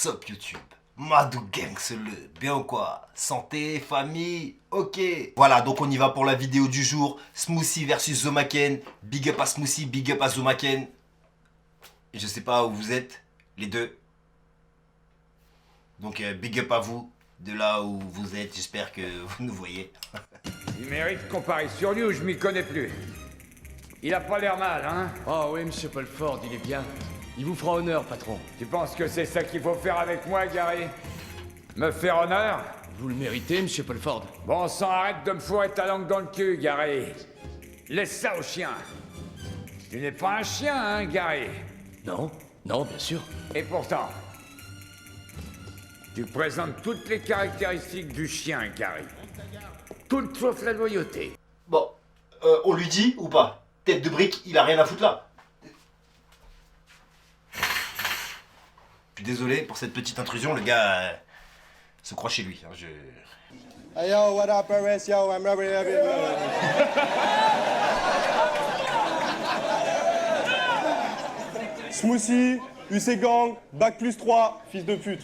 up YouTube? Madou Gang, c'est le bien ou quoi? Santé, famille, ok. Voilà, donc on y va pour la vidéo du jour. Smoothie versus Zomaken. Big up à Smoothie, big up à Zomaken. Je sais pas où vous êtes, les deux. Donc big up à vous, de là où vous êtes. J'espère que vous nous voyez. Il mérite qu'on parie sur lui ou je m'y connais plus. Il a pas l'air mal, hein? Oh oui, monsieur Paulford, il est bien. Il vous fera honneur, patron. Tu penses que c'est ça qu'il faut faire avec moi, Gary? Me faire honneur? Vous le méritez, monsieur Paulford. Bon sang, arrête de me fourrer ta langue dans le cul, Gary. Laisse ça au chien. Tu n'es pas un chien, hein, Gary? Non, non, bien sûr. Et pourtant, tu présentes toutes les caractéristiques du chien, Gary. Toutes sauf la loyauté. Bon, on lui dit ou pas? Tête de brique, il a rien à foutre là. Je suis désolé pour cette petite intrusion, le gars se croit chez lui. Hein, Hey yo, what up, Paris? Yo, I'm Robert. Smoothie, UC Gang, bac plus 3, fils de pute.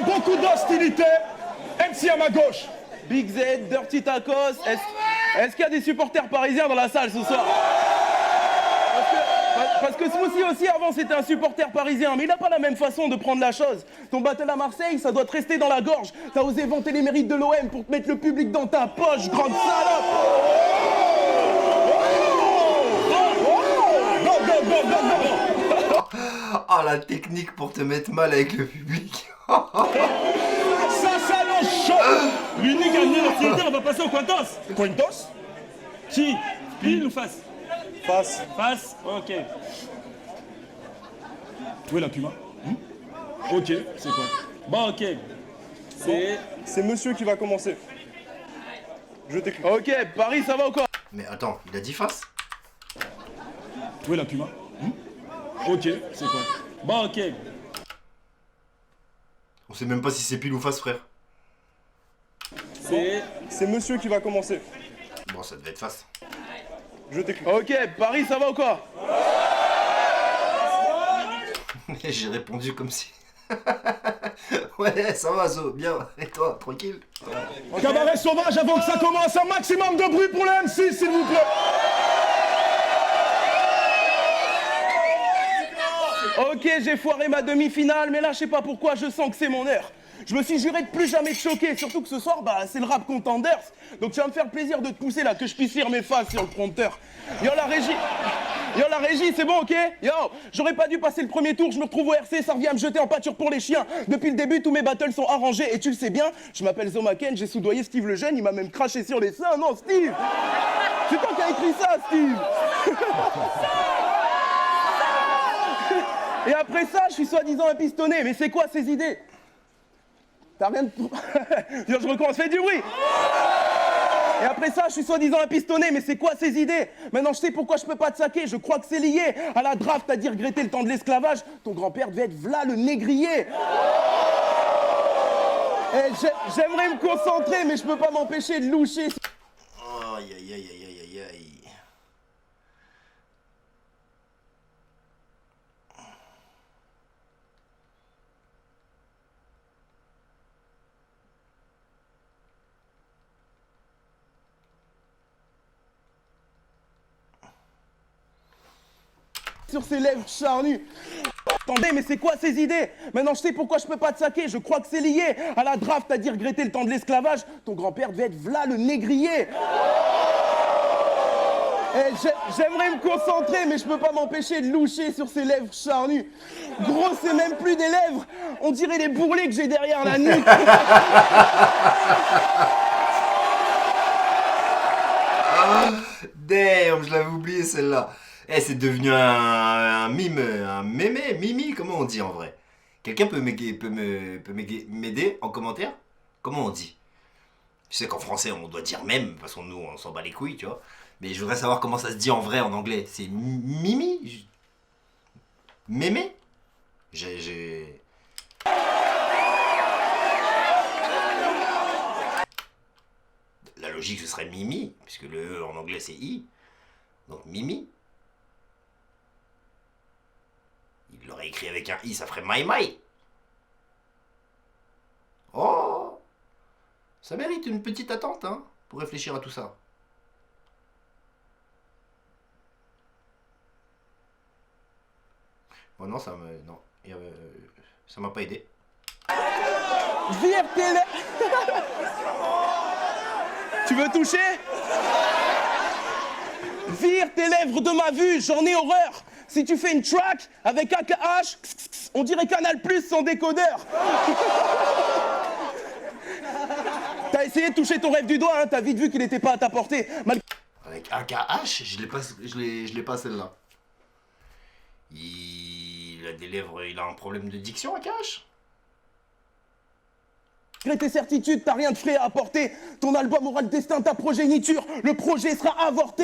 Beaucoup d'hostilité. MC à ma gauche. Big Z, Dirty Tacos. Est-ce qu'il y a des supporters parisiens dans la salle ce soir? Parce que Smoothie aussi avant c'était un supporter parisien, mais il n'a pas la même façon de prendre la chose. Ton battle à Marseille, ça doit te rester dans la gorge. T'as osé vanter les mérites de l'OM pour te mettre le public dans ta poche, grande salope. Ah, la technique pour te mettre mal avec le public. Ça s'annonce chaud. L'unique à venir l'hostilité, on va passer au Quintos. Quintos? Qui? Pile ou face? Face. Face? Ok. Où est la Puma? Ok, c'est quoi? Bon, ok. C'est monsieur qui va commencer. Je t'écoute. Ok, Paris, ça va ou quoi? Mais attends, il a dit face? Où est la Puma? Ok, c'est quoi? Bon, ok. On sait même pas si c'est pile ou face, frère. C'est monsieur qui va commencer. Bon, ça devait être face. Je t'écoute. Ok, Paris, ça va ou quoi? J'ai répondu comme si... Ouais, ça va, Zo, bien. Et toi, tranquille? Cabaret sauvage avant que ça commence, un maximum de bruit pour le M6, s'il vous plaît. Ok, j'ai foiré ma demi-finale, mais là, je sais pas pourquoi, je sens que c'est mon heure. Je me suis juré de plus jamais te choquer, surtout que ce soir, bah, c'est le rap contenders. Donc ça va me faire plaisir de te pousser là, que je puisse lire mes faces sur le prompteur. Yo, la régie, c'est bon, ok? Yo, j'aurais pas dû passer le premier tour, je me retrouve au RC, ça revient à me jeter en pâture pour les chiens. Depuis le début, tous mes battles sont arrangés, et tu le sais bien, je m'appelle Zomaken, j'ai soudoyé Steve le jeune, il m'a même craché sur les seins. Non, Steve! C'est toi qui as écrit ça, Steve! Et après ça, je suis soi-disant un pistonné, mais c'est quoi ces idées? T'as rien de... Je recommence, fais du bruit! Et après ça, je suis soi-disant un pistonné, mais c'est quoi ces idées? Maintenant, je sais pourquoi je peux pas te saquer, je crois que c'est lié à la draft, t'as dit regretter le temps de l'esclavage. Ton grand-père devait être v'là le négrier. Et j'aimerais me concentrer, mais je peux pas m'empêcher de loucher. Aïe, aïe, aïe, aïe, aïe, aïe, aïe. Sur ses lèvres charnues. Attendez, mais c'est quoi ces idées? Maintenant, je sais pourquoi je peux pas te saquer, je crois que c'est lié à la draft, t'as dit regretter le temps de l'esclavage. Ton grand-père devait être v'là le négrier. Et j'aimerais me concentrer, mais je peux pas m'empêcher de loucher sur ses lèvres charnues. Gros, c'est même plus des lèvres, on dirait les bourrelets que j'ai derrière la nuque. Damn, je l'avais oublié celle-là. Eh, c'est devenu un mime, un mémé, mimi, comment on dit en vrai? Quelqu'un peut m'aider en commentaire? Comment on dit? Je sais qu'en français on doit dire même, parce que nous on s'en bat les couilles, tu vois. Mais je voudrais savoir comment ça se dit en vrai en anglais. C'est mimi? Mémé? La logique ce serait mimi, puisque le E en anglais c'est I. Donc mimi. l'aurait écrit avec un I, ça ferait Mai Mai. Oh, ça mérite une petite attente, hein, pour réfléchir à tout ça. Bon, non, ça m'a pas aidé. Vire tes lèvres. Tu veux toucher? Vire tes lèvres de ma vue, j'en ai horreur. Si tu fais une track avec AKH, on dirait Canal Plus sans décodeur. T'as essayé de toucher ton rêve du doigt, hein, t'as vite vu qu'il n'était pas à ta portée. Avec AKH, je l'ai pas celle-là. Il a des lèvres, il a un problème de diction, AKH? Malgré tes certitudes, t'as rien de frais à apporter. Ton album aura le destin de ta progéniture. Le projet sera avorté.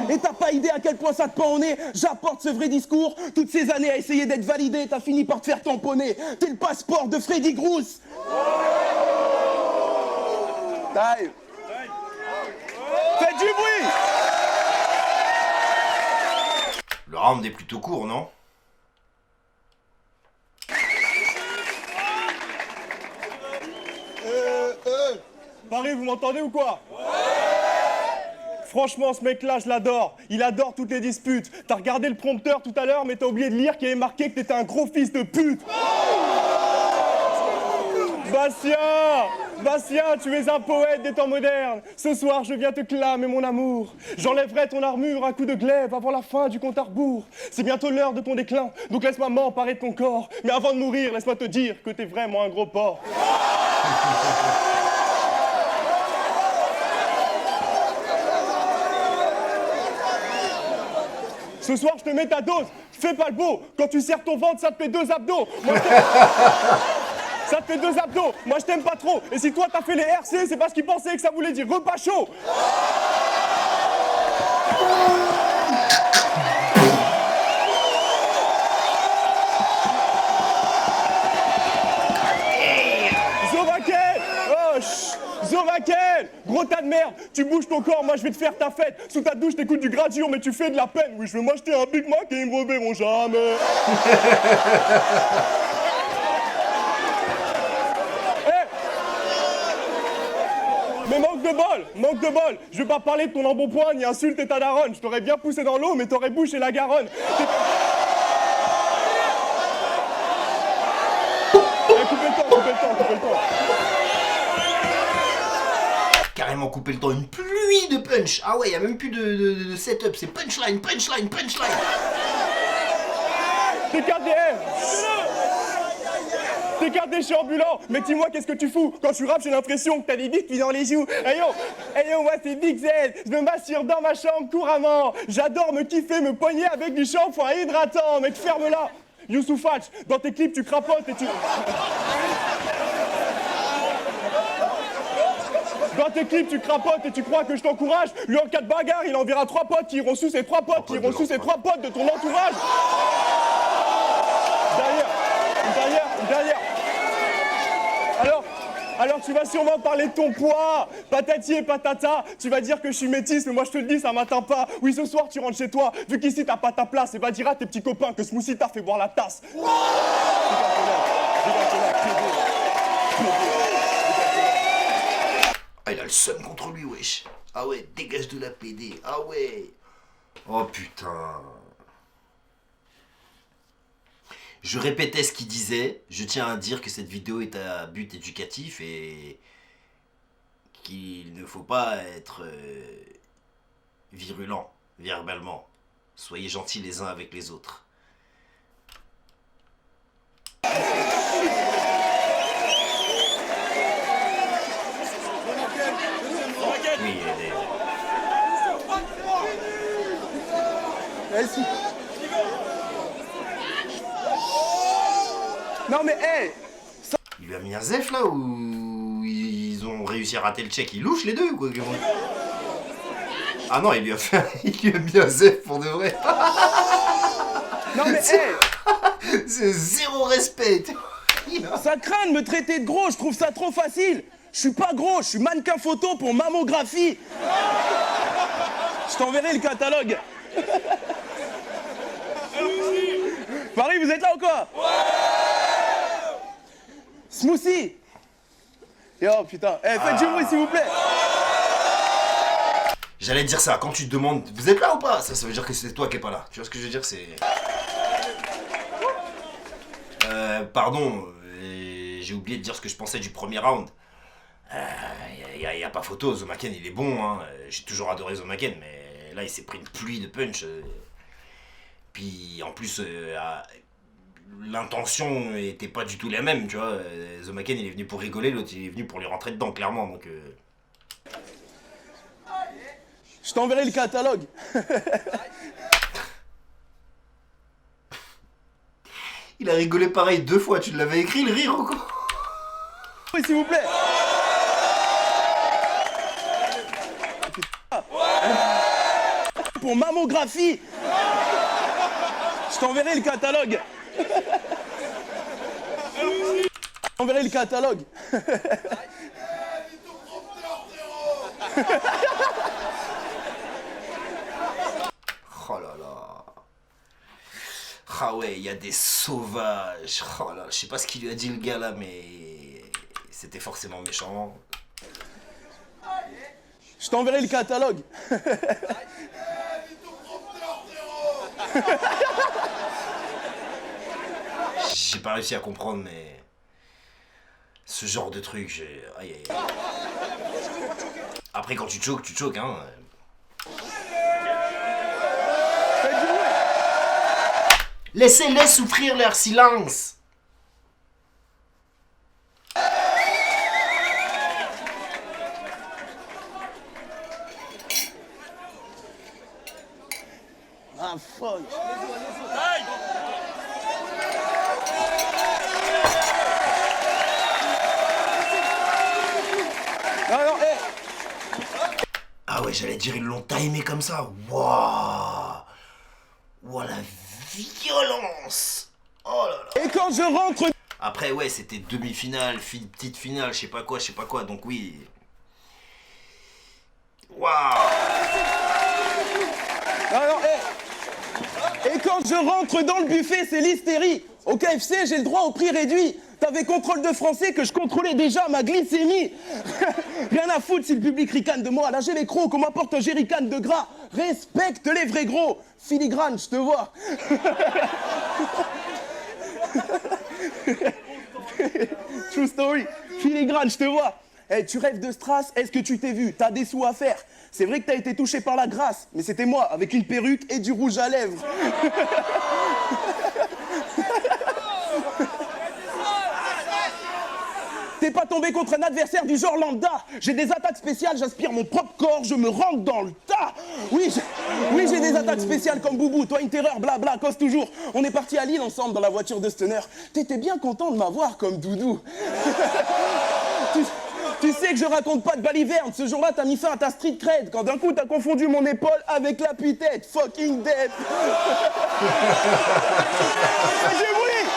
Et t'as pas idée à quel point ça te pend au nez. J'apporte ce vrai discours. Toutes ces années à essayer d'être validé, t'as fini par te faire tamponner. T'es le passeport de Freddy Grouse. Time. Faites du bruit. Le round est plutôt court, non? Paris, vous m'entendez ou quoi? Franchement, ce mec-là, je l'adore. Il adore toutes les disputes. T'as regardé le prompteur tout à l'heure, mais t'as oublié de lire qu'il y avait marqué que t'étais un gros fils de pute. Bastien, tu es un poète des temps modernes. Ce soir, je viens te clamer mon amour. J'enlèverai ton armure à coups de glaive avant la fin du compte à rebours. C'est bientôt l'heure de ton déclin, donc laisse-moi m'emparer de ton corps. Mais avant de mourir, laisse-moi te dire que t'es vraiment un gros porc. Ce soir, je te mets ta dose. Fais pas le beau. Quand tu serres ton ventre, ça te fait 2 abdos. Moi, ça te fait 2 abdos. Moi, je t'aime pas trop. Et si toi, t'as fait les RC, c'est parce qu'ils pensaient que ça voulait dire repas chaud. Zovakel! Oh, Zovakel! Gros tas de merde! Tu bouges ton corps, moi je vais te faire ta fête! Sous ta douche, t'écoutes du gradure, mais tu fais de la peine! Oui, je vais m'acheter un Big Mac et ils me reverront jamais! Hey! Mais manque de bol! Je vais pas parler de ton embonpoint ni insulter ta daronne! Je t'aurais bien poussé dans l'eau, mais t'aurais bouché la Garonne! Coupez le temps! Carrément couper le temps, une pluie de punch. Ah ouais, il y a même plus de setup, c'est punchline. TKD, je suis ambulant, mais dis-moi qu'est-ce que tu fous? Quand tu rappes, j'ai l'impression que t'as des disques dans les joues. Hey yo, moi c'est Big Z, je me m'assure dans ma chambre couramment. J'adore me kiffer, me poigner avec du shampoing hydratant, mec ferme-la. Youssouf Hatch, dans tes clips tu crapotes et tu... Dans tes clips, tu crapotes et tu crois que je t'encourage. Lui, en cas de bagarre, il enverra 3 potes qui iront sous ses 3 potes, qui iront sous ses 3 potes de ton entourage. Derrière. Alors tu vas sûrement parler de ton poids. Patati et patata. Tu vas dire que je suis métisse, mais moi je te le dis, ça m'atteint pas. Oui, ce soir, tu rentres chez toi. Vu qu'ici, t'as pas ta place, et va dire à tes petits copains que Smoothie t'a fait boire la tasse. Ah, il a le seum contre lui, wesh. Ah ouais, dégage de la PD. Ah ouais. Oh putain. Je répétais ce qu'il disait. Je tiens à dire que cette vidéo est à but éducatif et qu'il ne faut pas être virulent verbalement. Soyez gentils les uns avec les autres. Oui, Vas-y. Non mais hey. il lui a mis un zef là ou ils ont réussi à rater le check? Ils louchent les deux quoi. Ah non, il lui a mis un zef pour de vrai. Non mais hey. C'est zéro respect. Ça craint de me traiter de gros, je trouve ça trop facile. Je suis pas gros, je suis mannequin photo pour mammographie. Je t'enverrai le catalogue. Paris, vous êtes là ou quoi? Smoothie. Yo, putain. Eh, faites du bruit, s'il vous plaît. J'allais te dire ça, quand tu te demandes, vous êtes là ou pas? Ça veut dire que c'est toi qui est pas là. Tu vois ce que je veux dire? C'est... pardon, j'ai oublié de dire ce que je pensais du premier round. Y a pas photo, Zomaken il est bon, hein. J'ai toujours adoré Zomaken, mais là il s'est pris une pluie de punch. Puis en plus, l'intention était pas du tout la même, tu vois. Zomaken il est venu pour rigoler, l'autre il est venu pour lui rentrer dedans, clairement, donc... Je t'enverrai le catalogue. Il a rigolé pareil 2 fois, tu l'avais écrit le rire ou quoi? Oui, s'il vous plaît. Pour mammographie. Je t'enverrai le catalogue. Je t'enverrai le catalogue. Oh là là. Ah ouais, il y a des sauvages. Oh là, je sais pas ce qu'il lui a dit le gars là, mais c'était forcément méchant. Je t'enverrai le catalogue. J'ai pas réussi à comprendre, mais ce genre de truc, j'ai... Aïe aïe aïe. Après quand tu choques, hein. Laissez-les souffrir leur silence. Ah, fuck. Non, hé. Ah ouais, j'allais dire, ils l'ont timé comme ça. Waouh. Waouh, la violence. Oh là là. Et quand je rentre... Après, ouais, c'était demi-finale, petite finale, je sais pas quoi, donc oui. Waouh. Non, hé. Et quand je rentre dans le buffet, c'est l'hystérie. Au KFC, j'ai le droit au prix réduit. T'avais contrôle de français que je contrôlais déjà ma glycémie. Rien à foutre si le public ricane de moi. Là, j'ai les crocs, qu'on m'apporte un jerrycan de gras. Respecte les vrais gros. Filigrane, je te vois. True story. Filigrane, je te vois. Eh, tu rêves de strass? Est-ce que tu t'es vu? T'as des sous à faire. C'est vrai que t'as été touché par la grâce, mais c'était moi, avec une perruque et du rouge à lèvres. T'es pas tombé contre un adversaire du genre lambda. J'ai des attaques spéciales, j'aspire mon propre corps, je me rentre dans le tas. Oui, j'ai des attaques spéciales comme Boubou, toi une terreur, blabla, cause toujours. On est parti à Lille ensemble dans la voiture de Stunner. T'étais bien content de m'avoir comme doudou. Tu sais que je raconte pas de baliverne. Ce jour-là, t'as mis fin à ta street cred. Quand d'un coup, t'as confondu mon épaule avec l'appui-tête. Fucking dead. J'ai voulu.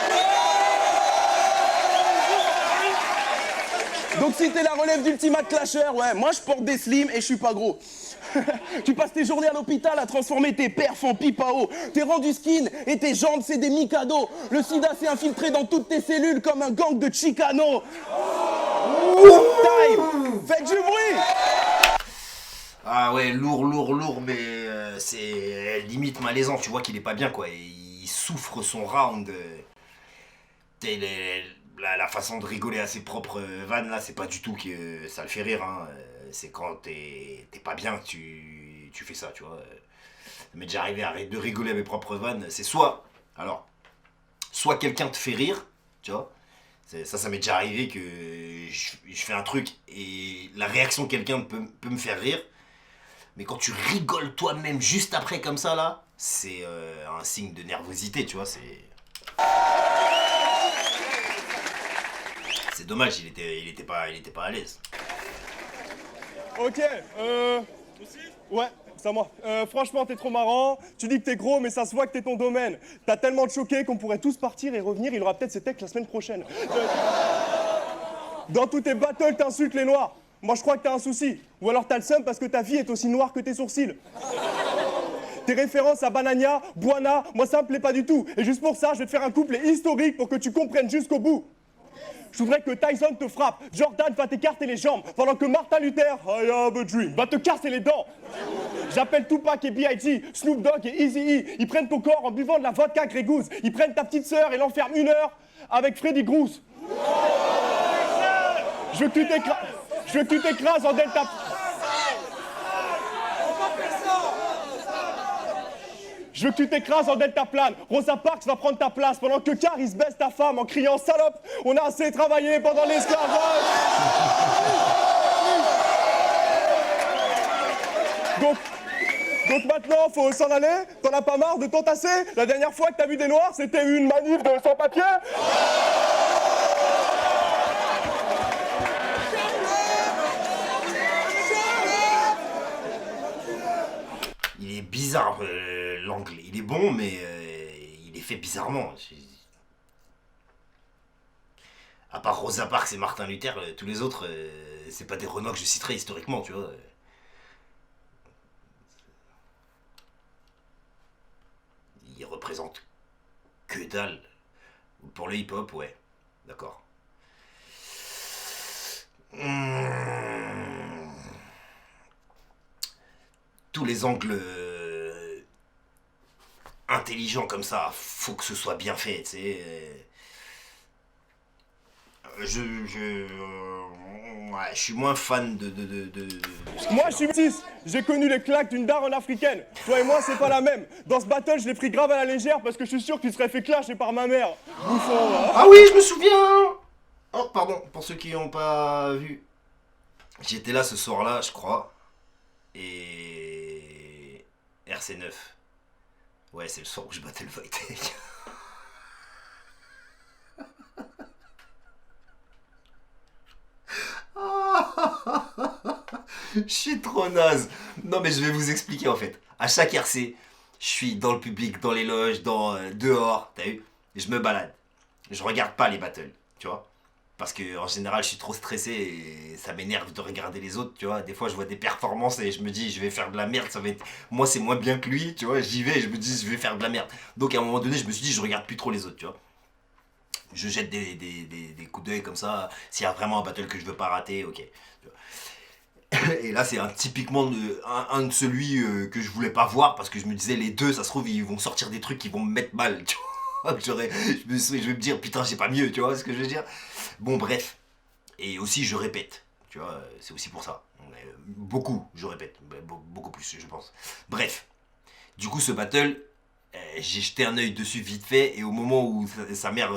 Donc si t'es la relève d'Ultimate Clasher, ouais, moi je porte des slims et je suis pas gros. Tu passes tes journées à l'hôpital à transformer tes perfs en pipe à eau. T'es rendu skin et tes jambes c'est des micados. Le sida s'est infiltré dans toutes tes cellules comme un gang de Chicano. Time. Faites du bruit. Ah ouais, lourd, mais c'est limite malaisant. Tu vois qu'il est pas bien, quoi. Il souffre son round. La façon de rigoler à ses propres vannes, là, c'est pas du tout que ça le fait rire, hein. C'est quand t'es pas bien que tu fais ça, tu vois. Ça m'est déjà arrivé de rigoler à mes propres vannes. C'est soit quelqu'un te fait rire, tu vois. Ça m'est déjà arrivé que je fais un truc et la réaction de quelqu'un peut me faire rire. Mais quand tu rigoles toi-même juste après comme ça, là, c'est un signe de nervosité, tu vois. C'est dommage, il était pas à l'aise. Ok, ouais, c'est à moi. Franchement, t'es trop marrant. Tu dis que t'es gros, mais ça se voit que t'es ton domaine. T'as tellement de choqués qu'on pourrait tous partir et revenir. Il aura peut-être ses textes la semaine prochaine. Dans tous tes battles, t'insultes les noirs. Moi, je crois que t'as un souci. Ou alors t'as le seum parce que ta vie est aussi noire que tes sourcils. Tes références à Banania, Buana, moi ça me plaît pas du tout. Et juste pour ça, je vais te faire un couplet historique pour que tu comprennes jusqu'au bout. Je voudrais que Tyson te frappe, Jordan va t'écarter les jambes, pendant que Martin Luther, I have a dream, va te casser les dents. J'appelle Tupac et B.I.G., Snoop Dogg et Eazy-E. Ils prennent ton corps en buvant de la vodka Grey Goose. Ils prennent ta petite sœur et l'enferment 1 heure avec Freddy Grouse. Je veux que tu t'écrases en Delta... Je veux que tu t'écrases en deltaplane. Rosa Parks va prendre ta place pendant que Caris baisse ta femme en criant salope. On a assez travaillé pendant l'esclavage. Donc maintenant, faut s'en aller. T'en as pas marre de t'entasser? La dernière fois que t'as vu des noirs, c'était une manif de sans-papiers. Il est bizarre, l'angle. Il est bon, mais il est fait bizarrement. À part Rosa Parks et Martin Luther, tous les autres, c'est pas des Renois que je citerai historiquement, tu vois. Ils représentent que dalle. Pour le hip-hop, ouais. D'accord. Tous les angles intelligents comme ça, faut que ce soit bien fait, tu sais. Ouais, je suis moins fan de Moi, je suis métis. J'ai connu les claques d'une daronne africaine. Toi et moi, c'est pas la même. Dans ce battle, je l'ai pris grave à la légère parce que je suis sûr que tu serais fait clasher par ma mère. Bouffon, là. Ah oui, je me souviens. Oh, pardon, pour ceux qui n'ont pas vu. J'étais là ce soir-là, je crois. Et... RC9. Ouais, c'est le soir où je battais le Wojtek. Je suis trop naze. Non mais je vais vous expliquer en fait. À chaque RC, je suis dans le public, dans les loges, dehors, t'as vu? Je me balade. Je regarde pas les battles, tu vois? Parce que en général, je suis trop stressé et ça m'énerve de regarder les autres, tu vois? Des fois, je vois des performances et je me dis, je vais faire de la merde, ça va être... Moi, c'est moins bien que lui, tu vois? J'y vais et je me dis, je vais faire de la merde. Donc à un moment donné, je me suis dit, je regarde plus trop les autres, tu vois? Je jette des coups d'œil comme ça. S'il y a vraiment un battle que je veux pas rater, ok. Et là, c'est typiquement un de celui que je voulais pas voir parce que je me disais, les deux, ça se trouve, ils vont sortir des trucs qui vont me mettre mal, tu vois. Je vais me dire, putain, j'ai pas mieux, tu vois ce que je veux dire. Bon, bref. Et aussi, je répète, tu vois, c'est aussi pour ça. Beaucoup, je répète, beaucoup plus, je pense. Bref. Du coup, ce battle, j'ai jeté un œil dessus vite fait et au moment où sa mère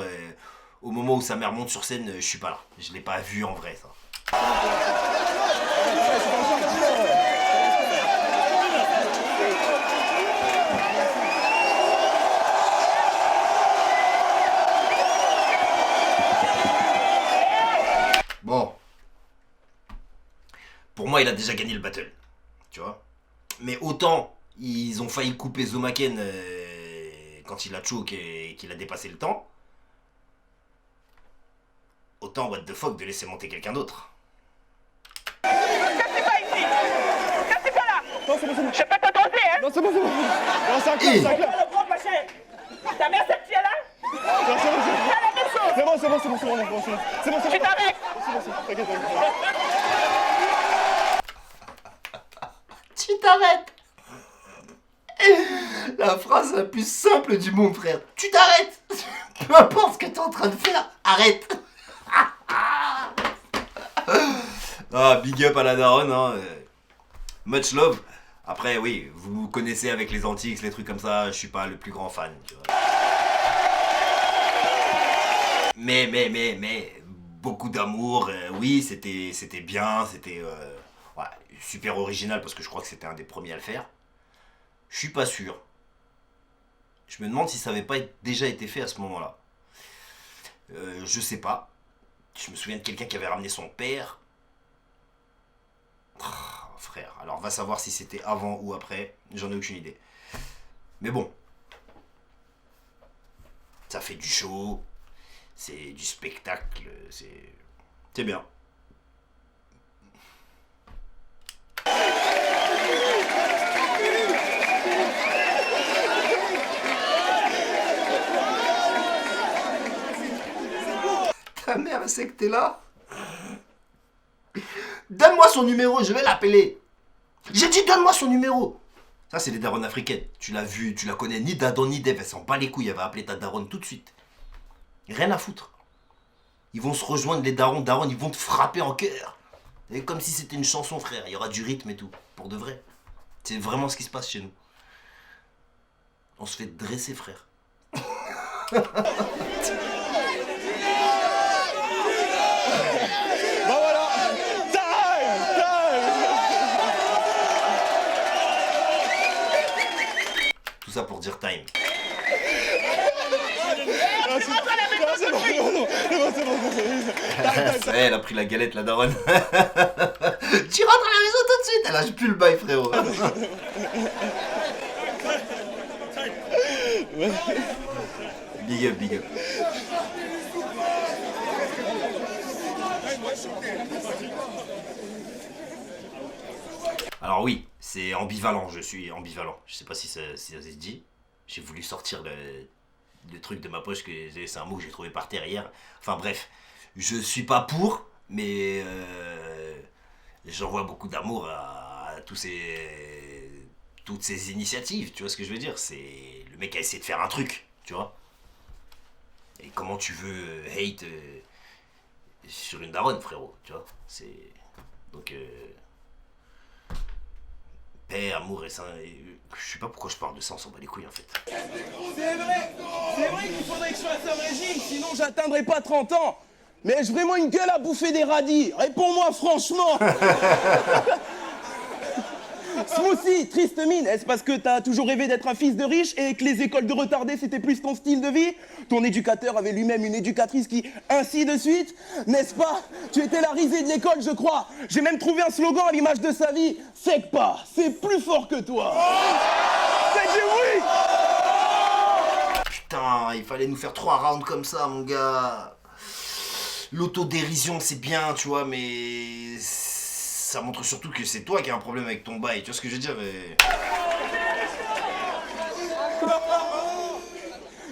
monte sur scène, je suis pas là. Je l'ai pas vu en vrai, ça. Bon. Pour moi, il a déjà gagné le battle. Tu vois. Mais autant, ils ont failli couper Zomaken quand il a choke et qu'il a dépassé le temps. Autant, what the fuck, de laisser monter quelqu'un d'autre. Cassez pas ici! Cassez pas là! Non, c'est bon, c'est bon. Je vais pas t'entendre, hein! Non, c'est bon, c'est bon. Non, c'est un clap, Et- c'est un clap. Le grand machin! Ta mère, cette fille-là? Non, c'est bon, c'est bon. C'est la même chose! C'est bon, c'est bon, c'est bon, c'est bon, c'est bon, c'est bon. C'est bon, c'est Tu bon. t'arrêtes! C'est bon, c'est bon, t'inquiète, t'inquiète. Tu t'arrêtes. La phrase la plus simple du monde, frère. Tu t'arrêtes. Peu importe ce que t'es en train de faire, arrête. Ah, big up à la daronne, hein. Much love. Après, oui, vous connaissez avec les Antiques, les trucs comme ça, je suis pas le plus grand fan, tu vois. Mais, beaucoup d'amour, oui, c'était bien, c'était ouais, super original parce que je crois que c'était un des premiers à le faire. Je suis pas sûr. Je me demande si ça avait pas déjà été fait à ce moment-là. Je sais pas. Je me souviens de quelqu'un qui avait ramené son père. Oh, frère, alors va savoir si c'était avant ou après, j'en ai aucune idée. Mais bon. Ça fait du show, c'est du spectacle, c'est bien. ta mère, elle sait que t'es là. Donne-moi son numéro, je vais l'appeler. J'ai dit donne-moi son numéro. Ça, c'est les darons africaines. Tu l'as vu, tu la connais, ni d'Adam ni d'Ève. Elle s'en bat les couilles, elle va appeler ta daronne tout de suite. Rien à foutre. Ils vont se rejoindre, les darons, ils vont te frapper en cœur. Et comme si c'était une chanson, frère. Il y aura du rythme et tout. Pour de vrai. C'est vraiment ce qui se passe chez nous. On se fait dresser, frère. Bah voilà. Time. Tout ça pour dire time. C'est bon. Elle a pris la galette, la daronne. Tu rentres à la maison tout de suite. Elle lâche plus le bail, frérot. Big up, big up. Alors oui, c'est ambivalent, je suis ambivalent. Je sais pas si ça se dit. J'ai voulu sortir le truc de ma poche, que c'est un mot que j'ai trouvé par terre hier. Enfin bref, je suis pas pour, mais j'envoie beaucoup d'amour à toutes ces initiatives, tu vois ce que je veux dire. C'est le mec a essayé de faire un truc, tu vois. Et comment tu veux hate sur une daronne, frérot, tu vois. C'est donc paix, amour et ça. Je sais pas pourquoi je parle de ça, on s'en bat les couilles en fait. C'est vrai qu'il faudrait que je fasse un régime, sinon j'atteindrai pas 30 ans. Mais ai-je vraiment une gueule à bouffer des radis? Réponds-moi franchement. Smoothie, triste mine, est-ce parce que t'as toujours rêvé d'être un fils de riche et que les écoles de retardés c'était plus ton style de vie? Ton éducateur avait lui-même une éducatrice qui, ainsi de suite, n'est-ce pas? Tu étais la risée de l'école, je crois. J'ai même trouvé un slogan à l'image de sa vie. C'est pas, c'est plus fort que toi. C'est du oui. Putain, il fallait nous faire 3 rounds comme ça, mon gars. L'autodérision, c'est bien, tu vois, mais ça montre surtout que c'est toi qui as un problème avec ton bail. Tu vois ce que je veux dire?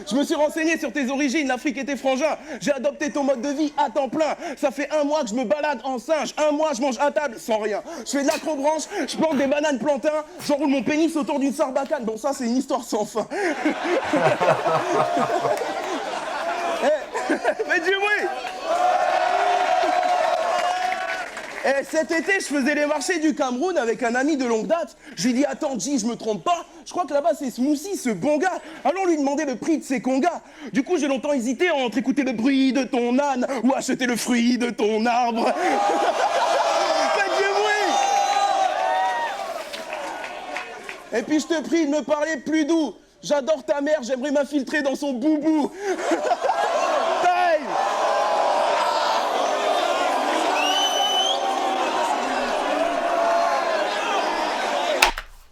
Je me suis renseigné sur tes origines, l'Afrique était frangin. J'ai adopté ton mode de vie à temps plein. Ça fait 1 mois que je me balade en singe. 1 mois, je mange à table sans rien. Je fais de l'acrobranche, je plante des bananes plantains, j'enroule mon pénis autour d'une sarbacane. Bon, ça, c'est une histoire sans fin. Mais du bruit. Et cet été, je faisais les marchés du Cameroun avec un ami de longue date. J'ai dit, attends, G, je me trompe pas. Je crois que là-bas, c'est Smoothie, ce bon gars. Allons lui demander le prix de ses congas. Du coup, j'ai longtemps hésité entre écouter le bruit de ton âne ou acheter le fruit de ton arbre. Faites du bruit. Et puis, je te prie de me parler plus doux. J'adore ta mère, j'aimerais m'infiltrer dans son boubou. Time.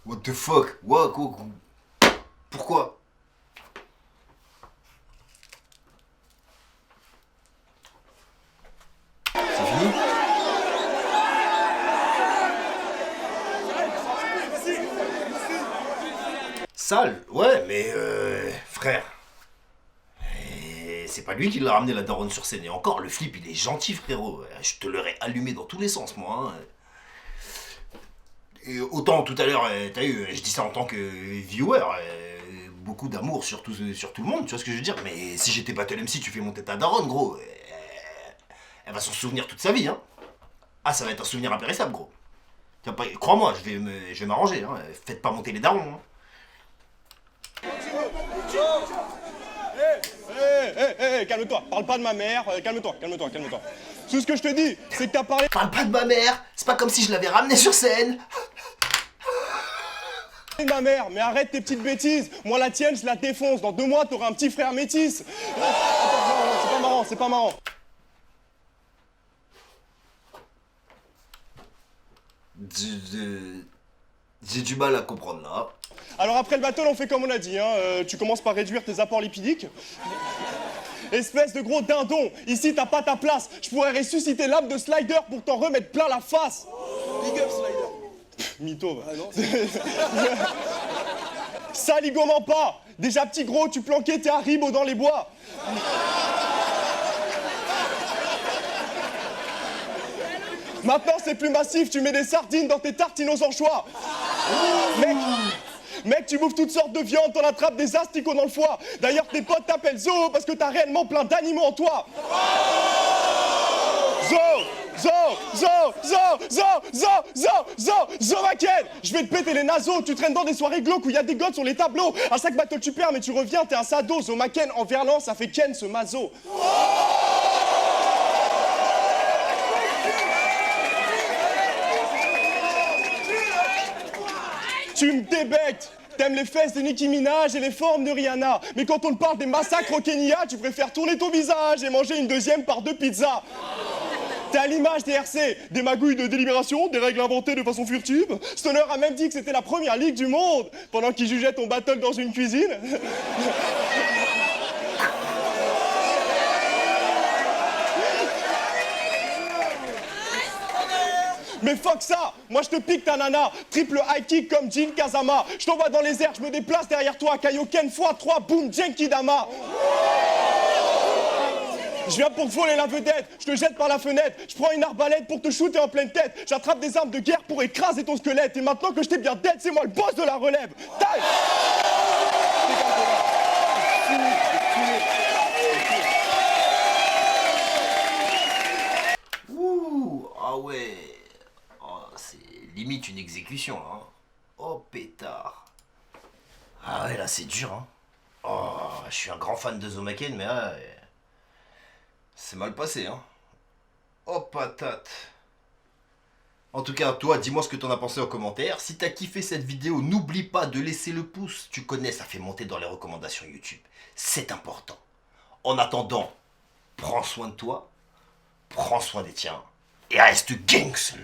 What the fuck? What? Pourquoi? C'est fini? Sale? Ouais, mais frère. C'est pas lui qui l'a ramené la daronne sur scène. Et encore, le flip, il est gentil, frérot. Je te l'aurais allumé dans tous les sens, moi. Hein. Et autant tout à l'heure, t'as eu, je dis ça en tant que viewer, beaucoup d'amour sur tout le monde, tu vois ce que je veux dire. Mais si j'étais Battle MC, tu fais monter ta daronne, gros. Elle va s'en souvenir toute sa vie, hein. Ah, ça va être un souvenir impérissable, gros. Crois-moi, je vais m'arranger, hein. Faites pas monter les darons, hein. Calme-toi, parle pas de ma mère, calme-toi. Tout ce que je te dis, c'est que t'as parlé... Parle pas de ma mère, c'est pas comme si je l'avais ramenée sur scène. de ma mère, mais arrête tes petites bêtises. Moi, la tienne, je la défonce. Dans 2 mois, t'auras un petit frère métis. C'est pas marrant. J'ai du mal à comprendre, là. Alors après le battle, on fait comme on a dit, hein. Tu commences par réduire tes apports lipidiques. Espèce de gros dindon, ici t'as pas ta place. Je pourrais ressusciter l'âme de Slider pour t'en remettre plein la face. Big up, Slider. Mytho, va. Ah non. Ça ligoment pas. Déjà petit gros, tu planquais tes haribots dans les bois. Maintenant, c'est plus massif, tu mets des sardines dans tes tartines aux anchois. Mec, tu bouffes toutes sortes de viande, t'en attrapes des asticots dans le foie. D'ailleurs, tes potes t'appellent Zo parce que t'as réellement plein d'animaux en toi. Zo Maken, je vais te péter les naseaux. Tu traînes dans des soirées glauques où il y a des godes sur les tableaux. À chaque battle tu perds mais tu reviens, t'es un sado. Zo Maken en verlan, ça fait Ken ce mazo. Tu me débectes. T'aimes les fesses de Nicki Minaj et les formes de Rihanna. Mais quand on te parle des massacres au Kenya, tu préfères tourner ton visage et manger une deuxième part de pizza. T'es à l'image des RC, des magouilles de délibération, des règles inventées de façon furtive. Stoner a même dit que c'était la première ligue du monde, pendant qu'il jugeait ton battle dans une cuisine. Mais fuck ça, moi je te pique ta nana, triple high kick comme Jin Kazama. Je t'envoie dans les airs, je me déplace derrière toi, Kaioken x3, boum, Genki Dama. Je viens pour te voler la vedette, je te jette par la fenêtre, je prends une arbalète pour te shooter en pleine tête, j'attrape des armes de guerre pour écraser ton squelette, et maintenant que je t'ai bien dead, c'est moi le boss de la relève. Taille. Ouh, ah ouais. Oh, c'est limite une exécution, là. Hein. Oh, pétard. Ah ouais, là, c'est dur, hein. Oh, je suis un grand fan de Zo Maken, mais là, c'est mal passé, hein. Oh, patate. En tout cas, toi, dis-moi ce que t'en as pensé en commentaire. Si t'as kiffé cette vidéo, n'oublie pas de laisser le pouce. Tu connais, ça fait monter dans les recommandations YouTube. C'est important. En attendant, prends soin de toi, prends soin des tiens, et reste gangster.